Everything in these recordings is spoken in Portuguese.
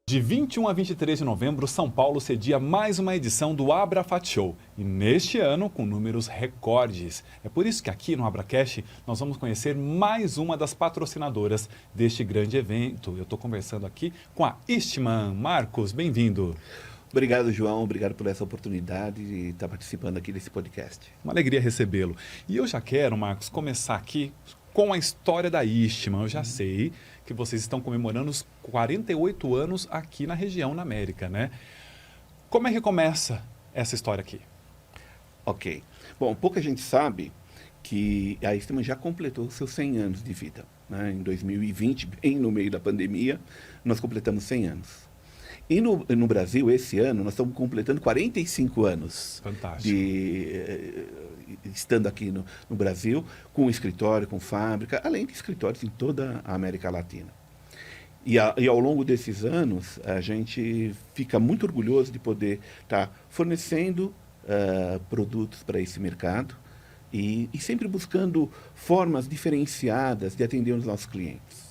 De 21 a 23 de novembro, São Paulo cedia mais uma edição do Abrafat Show. E neste ano, com números recordes. É por isso que aqui no AbraCast nós vamos conhecer mais uma das patrocinadoras deste grande evento. Eu estou conversando aqui com a Eastman. Marcos, bem-vindo. Obrigado, João. Obrigado por essa oportunidade de estar participando aqui desse podcast. Uma alegria recebê-lo. E eu já quero, Marcos, começar aqui com a história da Eastman. Eu já sei que vocês estão comemorando os 48 anos aqui na região, na América, né? Como é que começa essa história aqui? Ok. Bom, pouca gente sabe que a Eastman já completou seus 100 anos de vida, né? Em 2020, bem no meio da pandemia, nós completamos 100 anos. E no Brasil, esse ano, nós estamos completando 45 anos. Fantástico. Estando aqui no Brasil, com escritório, com fábrica, além de escritórios em toda a América Latina. E ao longo desses anos, a gente fica muito orgulhoso de poder estar fornecendo produtos para esse mercado e sempre buscando formas diferenciadas de atender os nossos clientes.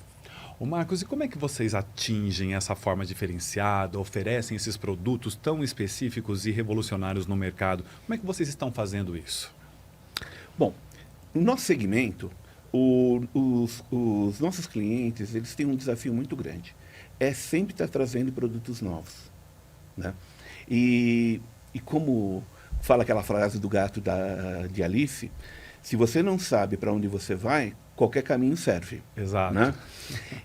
Ô Marcos, e como é que vocês atingem essa forma diferenciada, oferecem esses produtos tão específicos e revolucionários no mercado? Como é que vocês estão fazendo isso? Bom, no nosso segmento, os nossos clientes, eles têm um desafio muito grande. É sempre estar trazendo produtos novos, né? E como fala aquela frase do gato de Alice, se você não sabe para onde você vai, qualquer caminho serve. Exato. Né?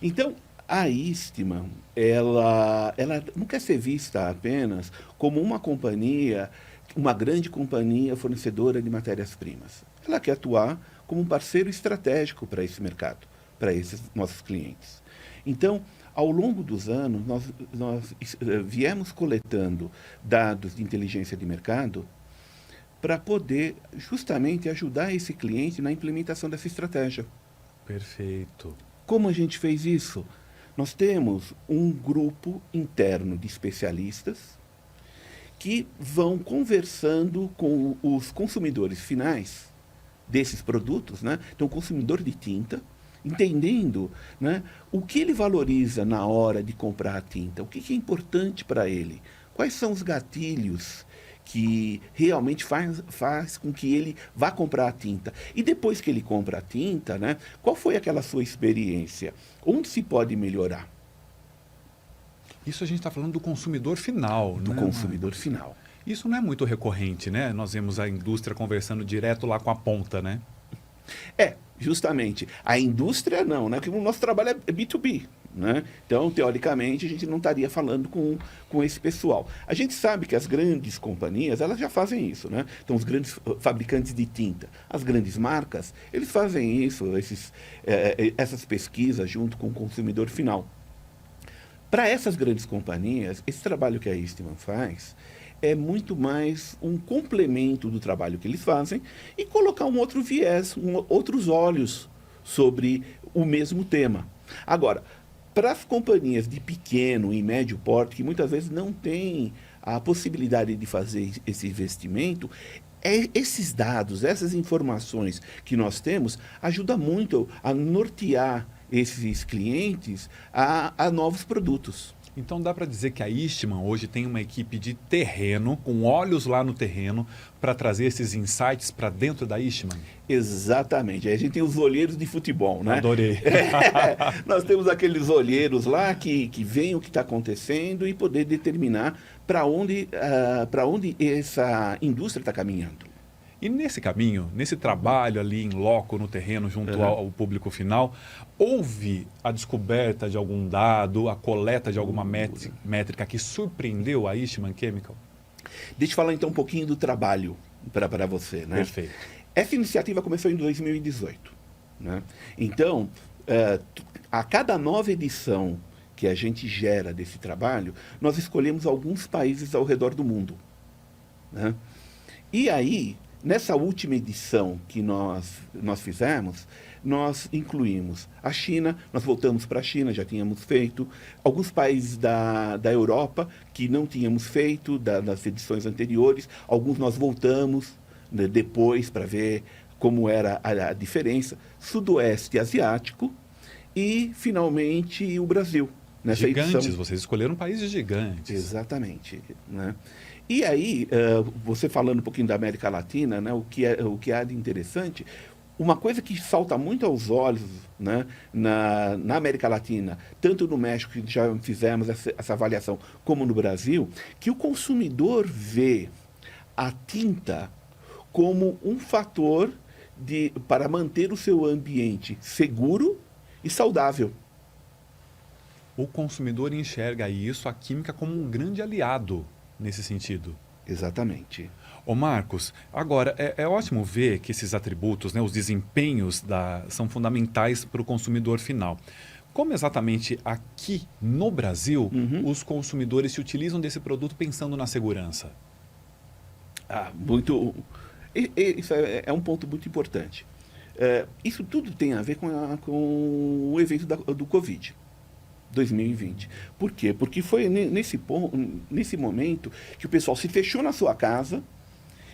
Então, a Eastman, ela não quer ser vista apenas como uma companhia, uma grande companhia fornecedora de matérias-primas. Ela quer atuar como um parceiro estratégico para esse mercado, para esses nossos clientes. Então, ao longo dos anos, nós viemos coletando dados de inteligência de mercado para poder justamente ajudar esse cliente na implementação dessa estratégia. Perfeito. Como a gente fez isso? Nós temos um grupo interno de especialistas que vão conversando com os consumidores finais desses produtos, né? Então, o consumidor de tinta, entendendo, né, o que ele valoriza na hora de comprar a tinta, o que é importante para ele, quais são os gatilhos que realmente faz com que ele vá comprar a tinta. E depois que ele compra a tinta, né, qual foi aquela sua experiência? Onde se pode melhorar? Isso a gente está falando do consumidor final, Do né, consumidor Marcos? final. Isso não é muito recorrente, né? Nós vemos a indústria conversando direto lá com a ponta, né? Justamente. A indústria não, né? Porque o nosso trabalho é B2B. Né? Então, teoricamente, a gente não estaria falando com esse pessoal. A gente sabe que as grandes companhias, elas já fazem isso, né? Então, os grandes fabricantes de tinta, as grandes marcas, eles fazem isso, essas pesquisas junto com o consumidor final. Para essas grandes companhias, esse trabalho que a Eastman faz é muito mais um complemento do trabalho que eles fazem e colocar um outro viés, outros olhos sobre o mesmo tema. Agora, para as companhias de pequeno e médio porte, que muitas vezes não têm a possibilidade de fazer esse investimento, esses dados, essas informações que nós temos, ajudam muito a nortear esses clientes a novos produtos. Então dá para dizer que a Eastman hoje tem uma equipe de terreno, com olhos lá no terreno, para trazer esses insights para dentro da Eastman? Exatamente. Aí a gente tem os olheiros de futebol, né? Adorei. Nós temos aqueles olheiros lá que veem o que está acontecendo e poder determinar para onde essa indústria está caminhando. E nesse caminho, nesse trabalho ali em loco, no terreno, junto ao público final, houve a descoberta de algum dado, a coleta de alguma métrica que surpreendeu a Eastman Chemical? Deixa eu falar então um pouquinho do trabalho para você, né? Perfeito. Essa iniciativa começou em 2018. Né? Então, a cada nova edição que a gente gera desse trabalho, nós escolhemos alguns países ao redor do mundo. Né? E aí, nessa última edição que nós fizemos, nós incluímos a China, nós voltamos para a China, já tínhamos feito, alguns países da Europa que não tínhamos feito das edições anteriores, alguns nós voltamos, né, depois para ver como era a diferença, Sudoeste Asiático e, finalmente, o Brasil. nessa Gigantes, edição. vocês escolheram países gigantes. Exatamente, né? E aí, você falando um pouquinho da América Latina, né, o que há de interessante, uma coisa que salta muito aos olhos, né, na América Latina, tanto no México, que já fizemos essa avaliação, como no Brasil, que o consumidor vê a tinta como um fator para manter o seu ambiente seguro e saudável. O consumidor enxerga isso, a química, como um grande aliado nesse sentido. Exatamente. Ô Marcos, agora, é ótimo ver que esses atributos, né, os desempenhos são fundamentais para o consumidor final. Como exatamente aqui no Brasil os consumidores se utilizam desse produto pensando na segurança? Muito. Isso é um ponto muito importante. Isso tudo tem a ver com o evento do Covid 2020. Por quê? Porque foi nesse momento que o pessoal se fechou na sua casa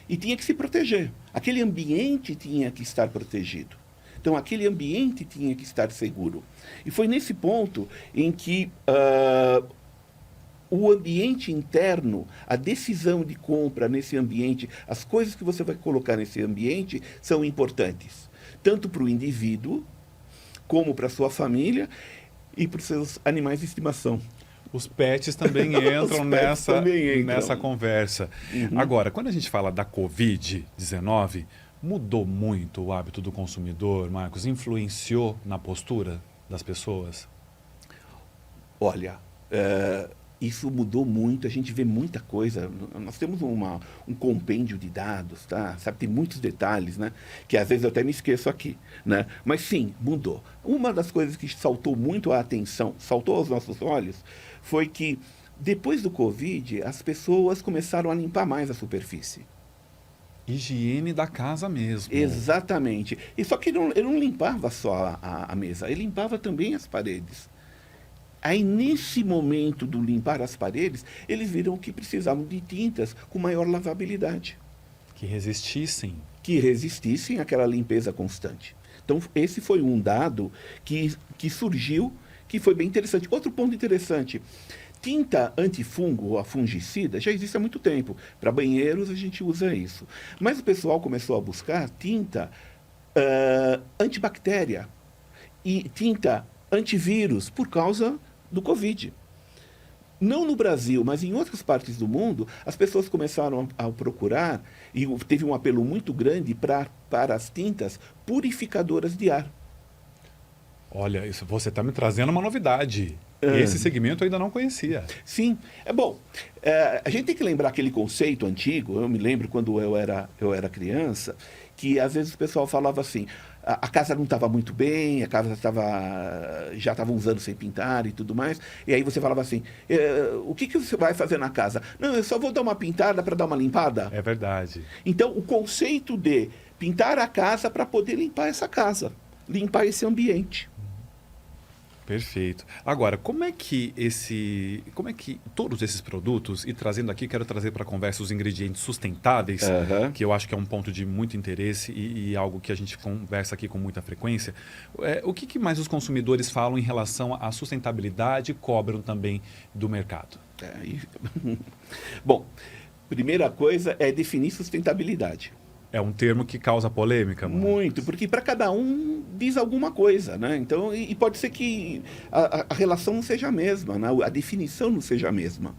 e tinha que se proteger. Aquele ambiente tinha que estar protegido. Então, aquele ambiente tinha que estar seguro. E foi nesse ponto em que o ambiente interno, a decisão de compra nesse ambiente, as coisas que você vai colocar nesse ambiente são importantes. Tanto para o indivíduo, como para a sua família e para os seus animais de estimação. Os pets também entram nessa conversa. Agora, quando a gente fala da Covid-19, mudou muito o hábito do consumidor, Marcos? Influenciou na postura das pessoas? Olha, isso mudou muito, a gente vê muita coisa. Nós temos um compêndio de dados, tá? Sabe, tem muitos detalhes, né? Que às vezes eu até me esqueço aqui, né? Mas sim, mudou. Uma das coisas que saltou muito a atenção, saltou aos nossos olhos, foi que depois do Covid, as pessoas começaram a limpar mais a superfície. Higiene da casa mesmo. Exatamente. E só que ele não limpava só a mesa, ele limpava também as paredes. Aí, nesse momento do limpar as paredes, eles viram que precisavam de tintas com maior lavabilidade. Que resistissem. Que resistissem àquela limpeza constante. Então, esse foi um dado que surgiu, que foi bem interessante. Outro ponto interessante, tinta antifungo ou a fungicida já existe há muito tempo. Para banheiros, a gente usa isso. Mas o pessoal começou a buscar tinta antibactéria e tinta antivírus por causa do Covid. Não no Brasil, mas em outras partes do mundo, as pessoas começaram a procurar, e teve um apelo muito grande para as tintas purificadoras de ar. Olha, isso, você está me trazendo uma novidade. Esse segmento eu ainda não conhecia. Sim. A gente tem que lembrar aquele conceito antigo, eu me lembro quando eu era criança, que às vezes o pessoal falava assim, a casa não estava muito bem, a casa já estavam usando sem pintar e tudo mais, e aí você falava assim, o que você vai fazer na casa? Não, eu só vou dar uma pintada para dar uma limpada. É verdade. Então, o conceito de pintar a casa para poder limpar essa casa, limpar esse ambiente. Perfeito. Agora, como é que todos esses produtos, e trazendo aqui, quero trazer para a conversa os ingredientes sustentáveis, que eu acho que é um ponto de muito interesse e algo que a gente conversa aqui com muita frequência. O que mais os consumidores falam em relação à sustentabilidade e cobram também do mercado? Bom, primeira coisa é definir sustentabilidade. É um termo que causa polêmica, mano. Muito, porque para cada um diz alguma coisa, né? Então, e pode ser que a relação não seja a mesma, né? A definição não seja a mesma.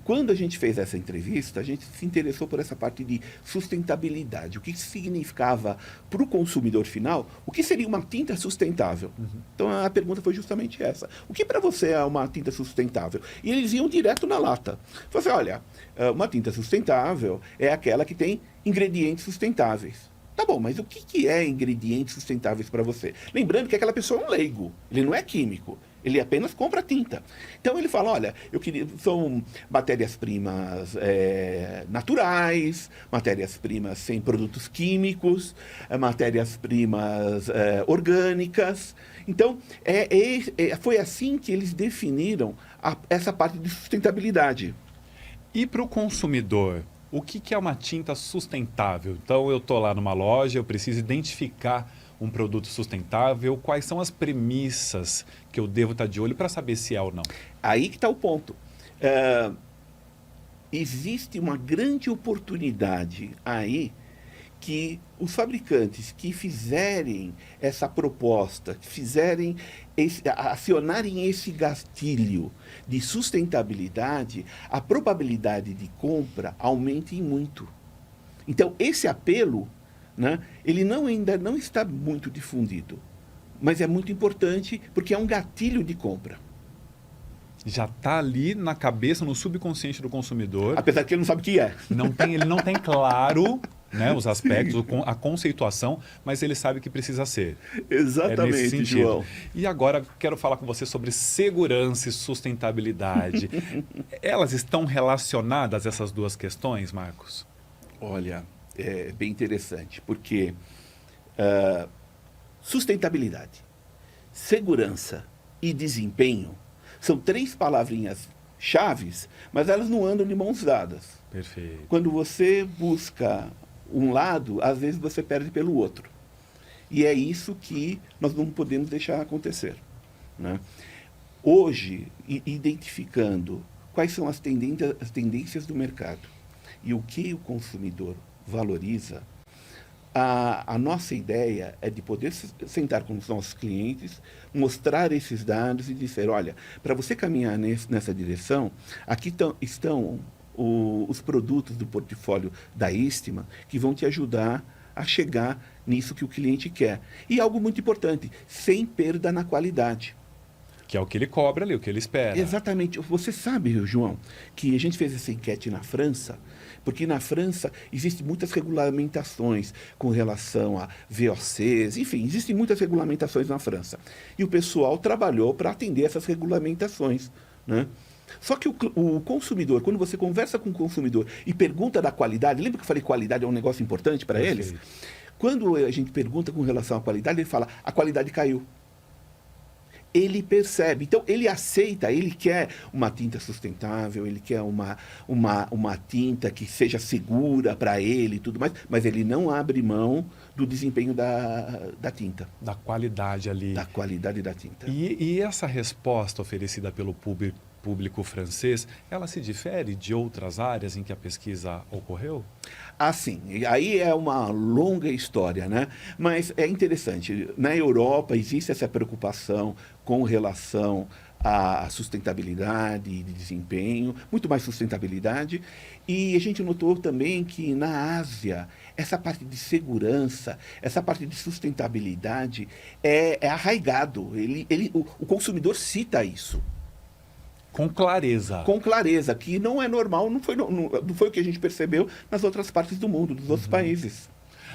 Quando a gente fez essa entrevista, a gente se interessou por essa parte de sustentabilidade. O que significava para o consumidor final, o que seria uma tinta sustentável? Então, a pergunta foi justamente essa. O que para você é uma tinta sustentável? E eles iam direto na lata. Falaram assim, olha, uma tinta sustentável é aquela que tem ingredientes sustentáveis. Tá bom, mas o que é ingredientes sustentáveis para você? Lembrando que aquela pessoa é um leigo, ele não é químico. Ele apenas compra tinta. Então ele fala, olha, são matérias-primas naturais, matérias-primas sem produtos químicos, matérias-primas orgânicas. Então, foi assim que eles definiram essa parte de sustentabilidade. E para o consumidor, o que é uma tinta sustentável? Então eu estou lá numa loja, eu preciso identificar um produto sustentável? Quais são as premissas que eu devo estar de olho para saber se é ou não? Aí que está o ponto. Existe uma grande oportunidade aí que os fabricantes que fizerem essa proposta, acionarem esse gatilho de sustentabilidade, a probabilidade de compra aumente em muito. Então, esse apelo, né, ele ainda não está muito difundido, mas é muito importante porque é um gatilho de compra. Já está ali na cabeça, no subconsciente do consumidor. Apesar que ele não sabe o que é. Ele não tem claro, né, os aspectos, a conceituação, mas ele sabe que precisa ser. Exatamente, João. E agora quero falar com você sobre segurança e sustentabilidade. Elas estão relacionadas, essas duas questões, Marcos? Olha, é bem interessante, porque sustentabilidade, segurança e desempenho são 3 palavrinhas chaves, mas elas não andam de mãos dadas. Perfeito. Quando você busca um lado, às vezes você perde pelo outro. E é isso que nós não podemos deixar acontecer, né? Hoje, identificando quais são as tendências do mercado e o que o consumidor valoriza, a nossa ideia é de poder sentar com os nossos clientes, mostrar esses dados e dizer, olha, para você caminhar nessa direção, aqui estão os produtos do portfólio da Eastman que vão te ajudar a chegar nisso que o cliente quer. E algo muito importante, sem perda na qualidade. Que é o que ele cobra ali, o que ele espera. Exatamente. Você sabe, João, que a gente fez essa enquete na França, porque na França existem muitas regulamentações com relação a VOCs, enfim, existem muitas regulamentações na França. E o pessoal trabalhou para atender essas regulamentações, né? Só que o consumidor, quando você conversa com o consumidor e pergunta da qualidade, lembra que eu falei que qualidade é um negócio importante para eles? Quando a gente pergunta com relação à qualidade, ele fala, a qualidade caiu. Ele percebe, então ele aceita, ele quer uma tinta sustentável, ele quer uma tinta que seja segura para ele e tudo mais, mas ele não abre mão do desempenho da tinta. Da qualidade ali. Da qualidade da tinta. E essa resposta oferecida pelo público francês, ela se difere de outras áreas em que a pesquisa ocorreu? Ah, sim. Aí é uma longa história, né? Mas é interessante. Na Europa existe essa preocupação com relação à sustentabilidade e de desempenho, muito mais sustentabilidade. E a gente notou também que na Ásia, essa parte de segurança, essa parte de sustentabilidade é arraigado. O consumidor cita isso. Com clareza. Com clareza, que não é normal, não foi o que a gente percebeu nas outras partes do mundo, dos outros países.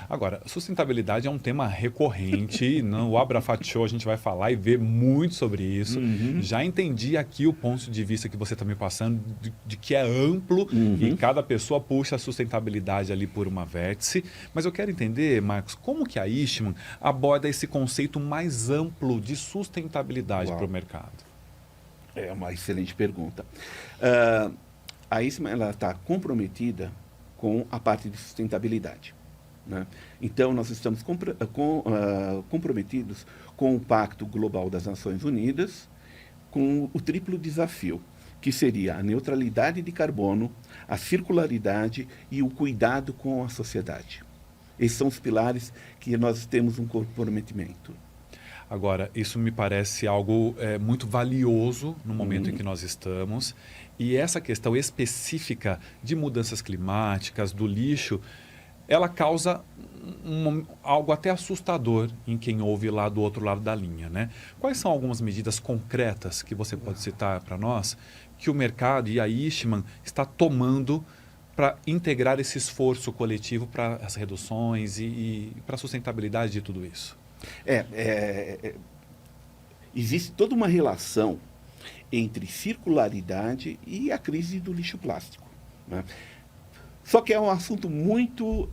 Agora, sustentabilidade é um tema recorrente. No Abrafat Show a gente vai falar e ver muito sobre isso. Já entendi aqui o ponto de vista que você está me passando, de que é amplo e cada pessoa puxa a sustentabilidade ali por uma vértice. Mas eu quero entender, Marcos, como que a Eastman aborda esse conceito mais amplo de sustentabilidade para o mercado? É uma excelente pergunta. A Eastman está comprometida com a parte de sustentabilidade, né? Então, nós estamos comprometidos com o Pacto Global das Nações Unidas, com o triplo desafio, que seria a neutralidade de carbono, a circularidade e o cuidado com a sociedade. Esses são os pilares que nós temos um comprometimento. Agora, isso me parece algo muito valioso no momento em que nós estamos. E essa questão específica de mudanças climáticas, do lixo, ela causa algo até assustador em quem ouve lá do outro lado da linha, né? Quais são algumas medidas concretas que você pode citar para nós que o mercado e a Eastman está tomando para integrar esse esforço coletivo para as reduções e para a sustentabilidade de tudo isso? Existe toda uma relação entre circularidade e a crise do lixo plástico, né? Só que é um assunto muito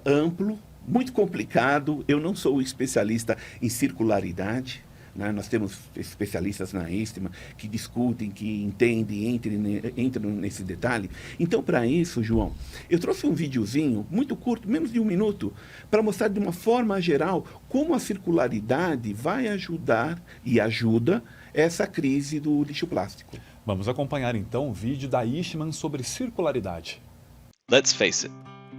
amplo, muito complicado. Eu não sou especialista em circularidade, né? Nós temos especialistas na Eastman que discutem, que entendem, entram nesse detalhe. Então, para isso, João, eu trouxe um videozinho muito curto, menos de 1 minuto, para mostrar de uma forma geral como a circularidade vai ajudar e ajuda essa crise do lixo plástico. Vamos acompanhar então o vídeo da Eastman sobre circularidade. Let's face it,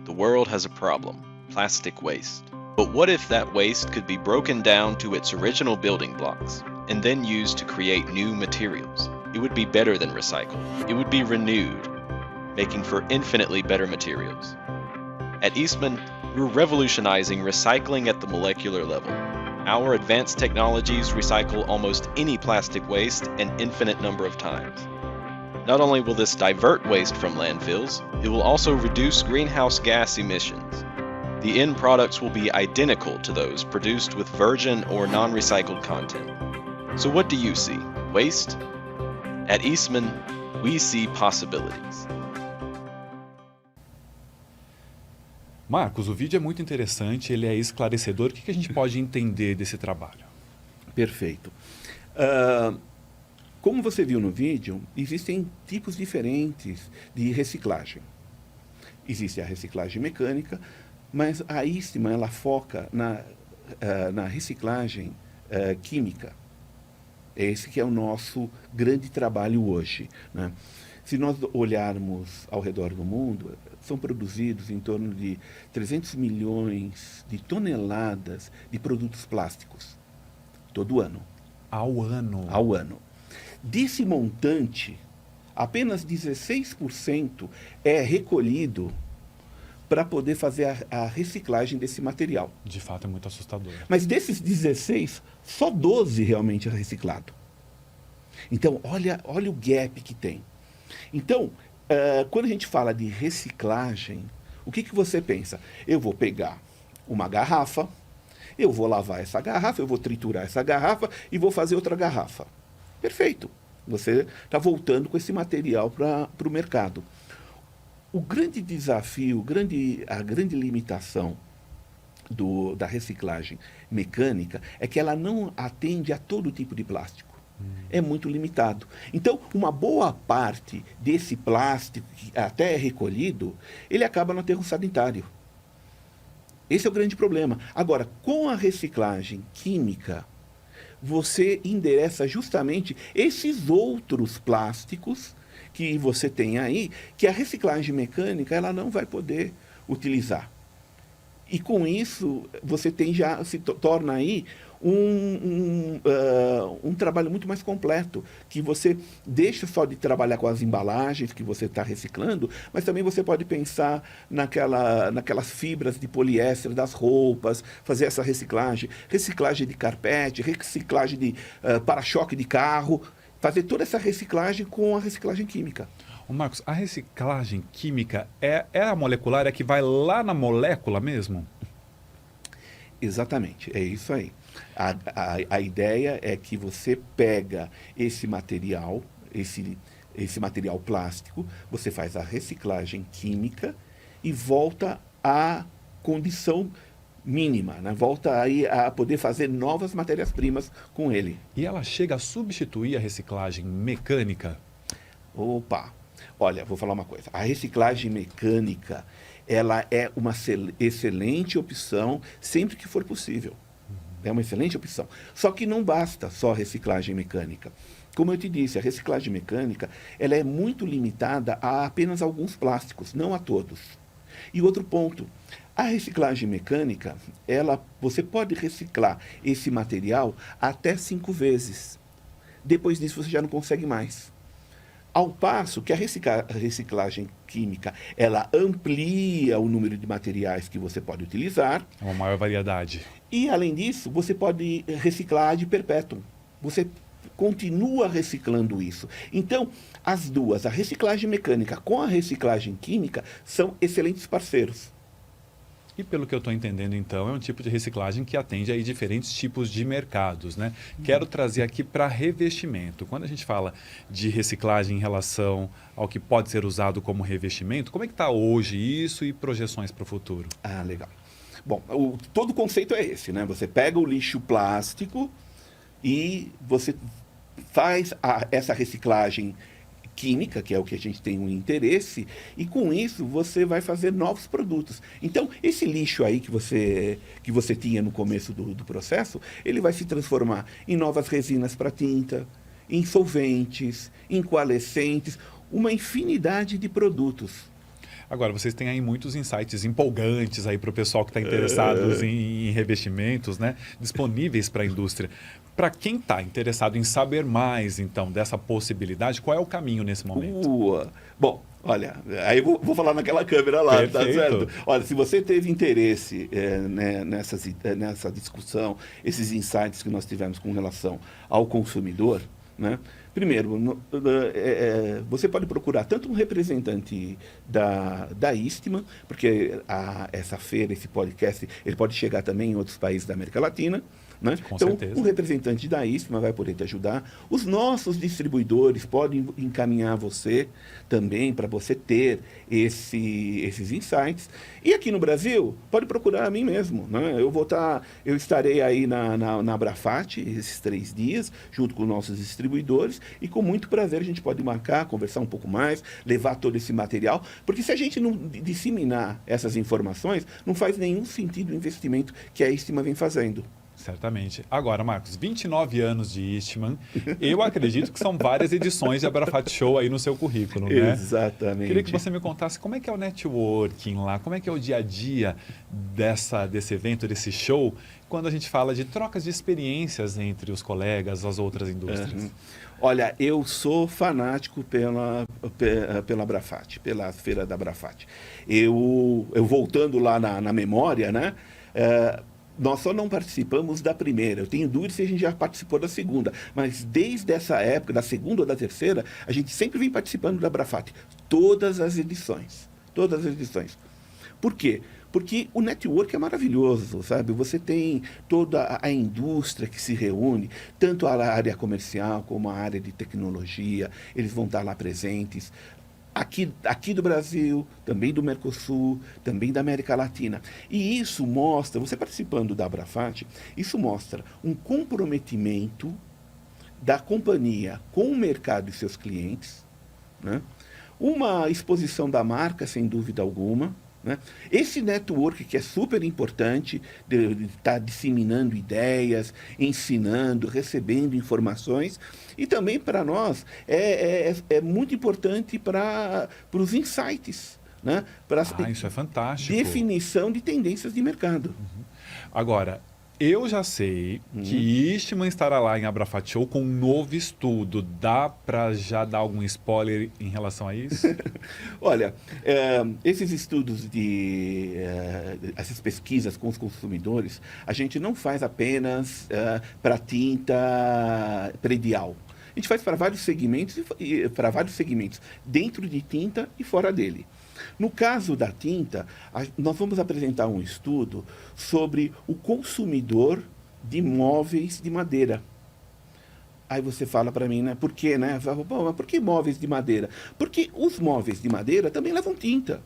the world has a problem, plastic waste. But what if that waste could be broken down to its original building blocks and then used to create new materials? It would be better than recycled. It would be renewed, making for infinitely better materials. At Eastman, we're revolutionizing recycling at the molecular level. Our advanced technologies recycle almost any plastic waste an infinite number of times. Not only will this divert waste from landfills, it will also reduce greenhouse gas emissions. The end products will be identical to those produced with virgin or non-recycled content. So what do you see? Waste? At Eastman, we see possibilities. Marcos, o vídeo é muito interessante, ele é esclarecedor. O que a gente pode entender desse trabalho? Perfeito. Como você viu no vídeo, existem tipos diferentes de reciclagem. Existe a reciclagem mecânica, mas a Eastman ela foca na reciclagem química. Esse que é o nosso grande trabalho hoje, né? Se nós olharmos ao redor do mundo, são produzidos em torno de 300 milhões de toneladas de produtos plásticos, todo ano. Ao ano? Ao ano. Desse montante, apenas 16% é recolhido para poder fazer a reciclagem desse material. De fato, é muito assustador. Mas desses 16, só 12 realmente é reciclado. Então, olha o gap que tem. Então, quando a gente fala de reciclagem, o que você pensa? Eu vou pegar uma garrafa, eu vou lavar essa garrafa, eu vou triturar essa garrafa e vou fazer outra garrafa. Perfeito. Você está voltando com esse material para o mercado. O grande desafio, a grande limitação da reciclagem mecânica é que ela não atende a todo tipo de plástico. É muito limitado. Então, uma boa parte desse plástico, que até é recolhido, ele acaba no aterro sanitário. Esse é o grande problema. Agora, com a reciclagem química, você endereça justamente esses outros plásticos que você tem aí, que a reciclagem mecânica ela não vai poder utilizar. E com isso, você se torna aí um trabalho muito mais completo, que você deixa só de trabalhar com as embalagens que você está reciclando, mas também você pode pensar naquelas fibras de poliéster das roupas, fazer essa reciclagem de carpete, reciclagem de para-choque de carro, fazer toda essa reciclagem com a reciclagem química. Ô Marcos, a reciclagem química é a molecular, é que vai lá na molécula mesmo? Exatamente, é isso aí. A ideia é que você pega esse material plástico, você faz a reciclagem química e volta à condição mínima, né? Volta aí a poder fazer novas matérias-primas com ele. E ela chega a substituir a reciclagem mecânica? Opa! Olha, vou falar uma coisa. A reciclagem mecânica, ela é uma excelente opção sempre que for possível. É uma excelente opção. Só que não basta só a reciclagem mecânica. Como eu te disse, a reciclagem mecânica ela é muito limitada a apenas alguns plásticos, não a todos. E outro ponto, a reciclagem mecânica, você pode reciclar esse material até 5 vezes. Depois disso você já não consegue mais. Ao passo que a reciclagem química, ela amplia o número de materiais que você pode utilizar. É uma maior variedade. E, além disso, você pode reciclar ad perpetuum. Você continua reciclando isso. Então, as duas, a reciclagem mecânica com a reciclagem química, são excelentes parceiros. E pelo que eu estou entendendo, então, é um tipo de reciclagem que atende aí diferentes tipos de mercados, né? Quero trazer aqui para revestimento. Quando a gente fala de reciclagem em relação ao que pode ser usado como revestimento, como é que está hoje isso e projeções para o futuro? Ah, legal. Bom, todo o conceito é esse, né? Você pega o lixo plástico e você faz essa reciclagem química, que é o que a gente tem um interesse, e com isso você vai fazer novos produtos. Então, esse lixo aí que você tinha no começo do processo, ele vai se transformar em novas resinas para tinta, em solventes, em coalescentes, uma infinidade de produtos. Agora, vocês têm aí muitos insights empolgantes aí para o pessoal que está interessado em revestimentos, né? Disponíveis para a indústria. Para quem está interessado em saber mais, então, dessa possibilidade, qual é o caminho nesse momento? Bom, olha, aí eu vou falar naquela câmera lá, Perfeito. tá certo? Olha, se você teve interesse né, nessa discussão, esses insights que nós tivemos com relação ao consumidor, né? Primeiro, você pode procurar tanto um representante da Eastman, porque essa feira, esse podcast, ele pode chegar também em outros países da América Latina, né? Com então, certeza. um representante da Eastman vai poder te ajudar. Os nossos distribuidores podem encaminhar você também para você ter esses insights. E aqui no Brasil, pode procurar a mim mesmo, né? Eu estarei aí na Abrafate esses 3 dias, junto com nossos distribuidores, e com muito prazer a gente pode marcar, conversar um pouco mais, levar todo esse material, porque se a gente não disseminar essas informações, não faz nenhum sentido o investimento que a Eastman vem fazendo. Certamente. Agora, Marcos, 29 anos de Eastman, eu acredito que são várias edições de Abrafate Show aí no seu currículo, né? Exatamente. Queria que você me contasse como é que é o networking lá, como é que é o dia a dia desse evento, desse show, quando a gente fala de trocas de experiências entre os colegas, as outras indústrias. Olha, eu sou fanático pela Abrafate, pela feira da Abrafate. Eu voltando lá na memória, né? Nós só não participamos da primeira. Eu tenho dúvida se a gente já participou da segunda. Mas desde essa época, da segunda ou da terceira, a gente sempre vem participando da Abrafate. Todas as edições. Todas as edições. Por quê? Porque o network é maravilhoso, sabe? Você tem toda a indústria que se reúne, tanto a área comercial como a área de tecnologia. Eles vão estar lá presentes. Aqui do Brasil, também do Mercosul, também da América Latina. E isso mostra, você participando da Abrafate, isso mostra um comprometimento da companhia com o mercado e seus clientes, né? Uma exposição da marca, sem dúvida alguma, né? Esse network que é super importante, de estar disseminando ideias, ensinando, recebendo informações, e também para nós é muito importante para os insights, né? Isso é fantástico. Definição de tendências de mercado. Agora, eu já sei que Eastman estará lá em Abrafate Show com um novo estudo. Dá para já dar algum spoiler em relação a isso? Olha, esses estudos essas pesquisas com os consumidores, a gente não faz apenas para tinta predial. A gente faz para vários segmentos dentro de tinta e fora dele. No caso da tinta, nós vamos apresentar um estudo sobre o consumidor de móveis de madeira. Aí você fala para mim, né? Por quê, né? Pô, mas por que móveis de madeira? Porque os móveis de madeira também levam tinta.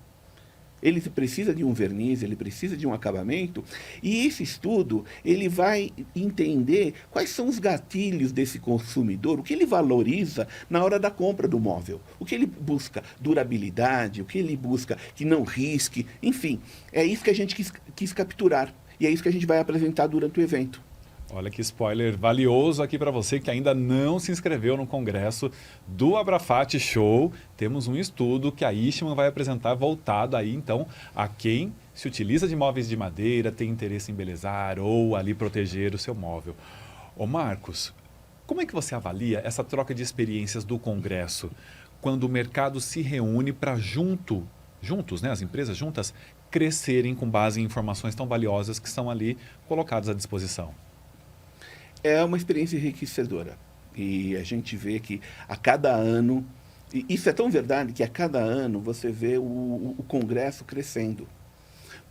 Ele precisa de um verniz, ele precisa de um acabamento, e esse estudo ele vai entender quais são os gatilhos desse consumidor, o que ele valoriza na hora da compra do móvel, o que ele busca durabilidade, o que ele busca que não risque, enfim, é isso que a gente quis capturar, e é isso que a gente vai apresentar durante o evento. Olha que spoiler valioso aqui para você que ainda não se inscreveu no congresso do Abrafate Show. Temos um estudo que a Eastman vai apresentar voltado aí, então, a quem se utiliza de móveis de madeira, tem interesse em embelezar ou ali proteger o seu móvel. Ô Marcos, como é que você avalia essa troca de experiências do congresso quando o mercado se reúne para juntos, né, as empresas juntas, crescerem com base em informações tão valiosas que são ali colocadas à disposição? É uma experiência enriquecedora. E a gente vê que a cada ano, e isso é tão verdade que a cada ano você vê o Congresso crescendo.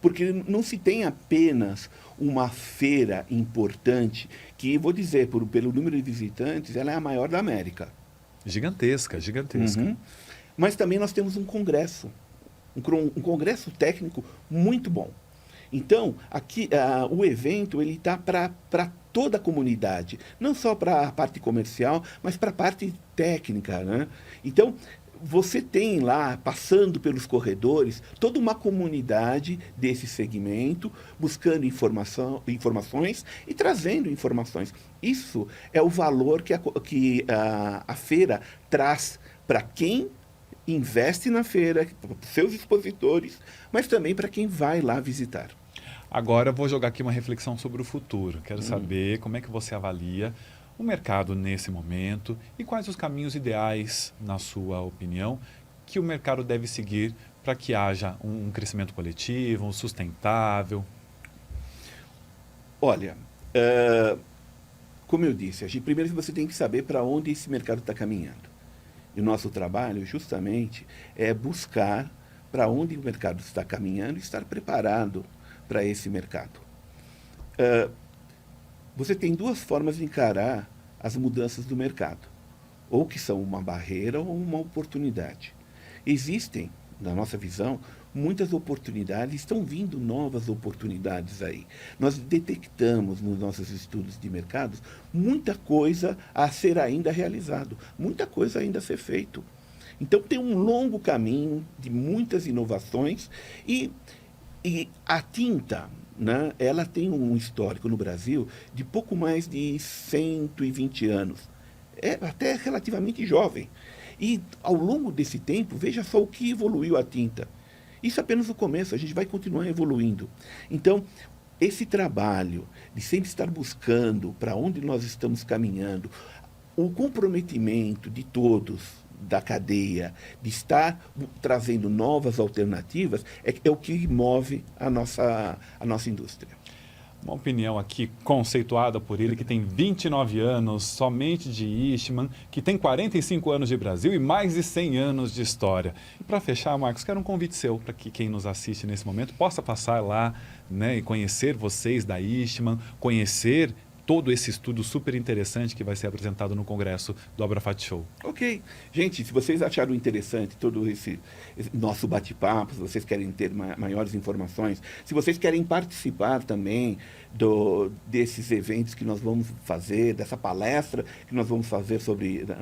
Porque não se tem apenas uma feira importante, que, vou dizer, pelo número de visitantes, ela é a maior da América. Gigantesca, gigantesca. Mas também nós temos um congresso técnico muito bom. Então, aqui o evento ele está para toda a comunidade, não só para a parte comercial, mas para a parte técnica, né? Então, você tem lá, passando pelos corredores, toda uma comunidade desse segmento, buscando informações e trazendo informações. Isso é o valor que a feira traz para quem investe na feira, para os seus expositores, mas também para quem vai lá visitar. Agora eu vou jogar aqui uma reflexão sobre o futuro. Quero saber como é que você avalia o mercado nesse momento e quais os caminhos ideais, na sua opinião, que o mercado deve seguir para que haja um crescimento coletivo, um sustentável. Olha, como eu disse, primeiro você tem que saber para onde esse mercado está caminhando. E o nosso trabalho, justamente, é buscar para onde o mercado está caminhando e estar preparado para esse mercado. Você tem duas formas de encarar as mudanças do mercado, ou que são uma barreira ou uma oportunidade. Existem, na nossa visão, muitas oportunidades, estão vindo novas oportunidades aí. Nós detectamos nos nossos estudos de mercados muita coisa a ser ainda realizado, muita coisa ainda a ser feito. Então tem um longo caminho de muitas inovações e a tinta, né, ela tem um histórico no Brasil de pouco mais de 120 anos. É até relativamente jovem. E ao longo desse tempo, veja só o que evoluiu a tinta. Isso é apenas o começo, a gente vai continuar evoluindo. Então, esse trabalho de sempre estar buscando para onde nós estamos caminhando, o comprometimento de todos da cadeia, de estar trazendo novas alternativas, é o que move a nossa indústria. Uma opinião aqui conceituada por ele, que tem 29 anos somente de Eastman, que tem 45 anos de Brasil e mais de 100 anos de história. E para fechar, Marcos, quero um convite seu para que quem nos assiste nesse momento possa passar lá, né, e conhecer vocês da Eastman, conhecer todo esse estudo super interessante que vai ser apresentado no congresso do Abrafat Show. Ok. Gente, se vocês acharam interessante todo esse nosso bate-papo, se vocês querem ter maiores informações, se vocês querem participar também desses eventos que nós vamos fazer, dessa palestra que nós vamos fazer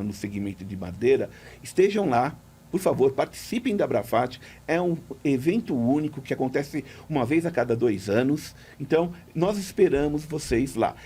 no segmento de madeira, estejam lá. Por favor, participem da Abrafat. É um evento único que acontece uma vez a cada 2 anos. Então, nós esperamos vocês lá.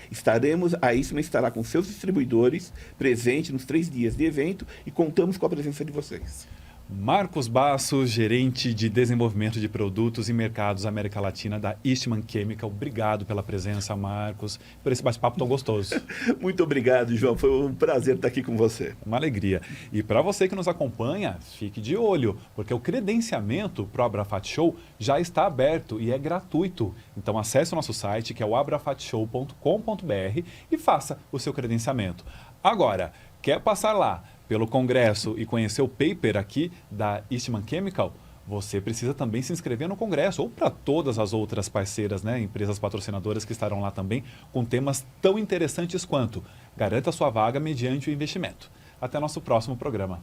A Eastman estará com seus distribuidores presentes nos 3 dias de evento e contamos com a presença de vocês. Marcos Basso, gerente de desenvolvimento de produtos e mercados América Latina da Eastman Chemical. Obrigado pela presença, Marcos, por esse bate-papo tão gostoso. Muito obrigado, João. Foi um prazer estar aqui com você. Uma alegria. E para você que nos acompanha, fique de olho, porque o credenciamento para o Abrafat Show já está aberto e é gratuito. Então acesse o nosso site, que é o abrafatshow.com.br, e faça o seu credenciamento. Agora, quer passar lá pelo congresso e conhecer o paper aqui da Eastman Chemical, você precisa também se inscrever no congresso, ou para todas as outras parceiras, né, empresas patrocinadoras que estarão lá também, com temas tão interessantes quanto: garanta sua vaga mediante o investimento. Até nosso próximo programa.